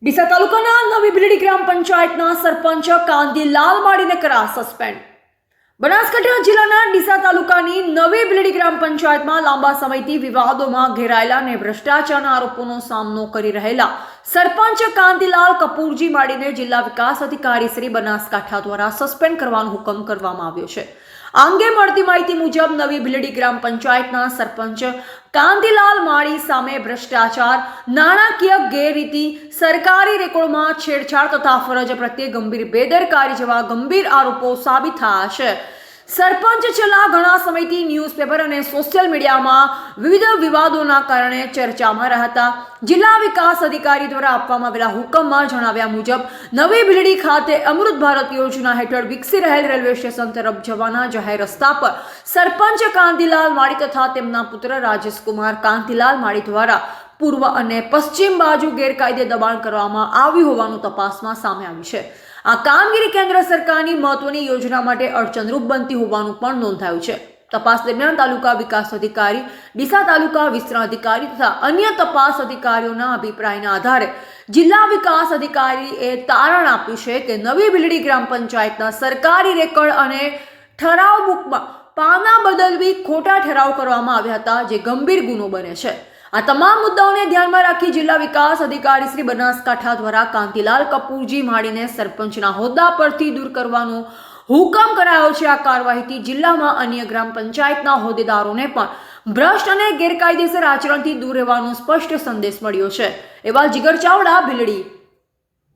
ડીસા તાલુકાના નવી ભીલડી ગ્રામ પંચાયતના સરપંચ કાંતિલાલ માળીને કરા સસ્પેન્ડ. બનાસકાંઠા જિલ્લાના ડીસા તાલુકાની નવી ભીલડી ગ્રામ પંચાયતમાં લાંબા સમયથી વિવાદોમાં ઘેરાયેલા અને ભ્રષ્ટાચારના આરોપોનો સામનો કરી રહેલા સરપંચ કાંતિલાલ કપૂરજી માળીને જિલ્લા વિકાસ અધિકારી શ્રી બનાસકાંઠા દ્વારા સસ્પેન્ડ કરવાનો હુકમ કરવામાં આવ્યો છે. આ અંગે મળતી માહિતી મુજબ નવી ભીલડી ગ્રામ પંચાયતના સરપંચ કાંતિલાલ માળી સામે ભ્રષ્ટાચાર, નાણાકીય ગેરરીતિ, સરકારી રેકોર્ડમાં છેડછાડ તથા ફરજ પ્રત્યે ગંભીર બેદરકારી જેવા ગંભીર આરોપો સાબિત થયા છે. સરપંચ છેલ્લા ઘણા સમયથી ન્યૂઝપેપર અને સોશિયલ મીડિયામાં વિવિધ વિવાદોના કારણે ચર્ચામાં રહ્યા હતા. જિલ્લા વિકાસ અધિકારી દ્વારા આપવામાં આવેલા હુકમમાં જણાવ્યા મુજબ નવી ભીલડી ખાતે અમૃત ભારત યોજના હેઠળ વિકસી રહેલ રેલવે સ્ટેશન તરફ જવાના જાહેર રસ્તા પર સરપંચ કાંતિલાલ માળી તથા તેમના પુત્ર રાજેશકુમાર કાંતિલાલ માળી દ્વારા પૂર્વ અને પશ્ચિમ બાજુ ગેરકાયદે દબાણ કરવામાં આવ્યું હોવાનું તપાસમાં સામે આવ્યું છે. આ કામગીરી કેન્દ્ર સરકારની મહત્વની યોજના માટે અડચણરૂપ બનતી હોવાનું પણ નોંધાયું છે. તપાસ દરમિયાન તાલુકા વિકાસ અધિકારી, ડીસા તાલુકા વિસ્તરણ અધિકારી તથા અન્ય તપાસ અધિકારીઓના અભિપ્રાયના આધારે જિલ્લા વિકાસ અધિકારીએ તારણ આપ્યું છે કે નવી ભીલડી ગ્રામ પંચાયતના સરકારી રેકોર્ડ અને ઠરાવ બુકમાં પાના બદલવી, ખોટા ઠરાવ કરવામાં આવ્યા હતા, જે ગંભીર ગુનો બને છે. આ તમામ મુદ્દાઓને ધ્યાનમાં રાખી જિલ્લા વિકાસ અધિકારી શ્રી બનાસકાંઠા દ્વારા કાંતિલાલ કપૂરજી માળીને સરપંચના હોદ્દા પરથી દૂર કરવાનો હુકમ કરાયો છે. આ કાર્યવાહીથી જિલ્લામાં અન્ય ગ્રામ પંચાયતના હોદ્દેદારોને પણ ભ્રષ્ટ અને ગેરકાયદેસર આચરણથી દૂર રહેવાનો સ્પષ્ટ સંદેશ મળ્યો છે. એવા જીગર ચાવડા, ભીલડી.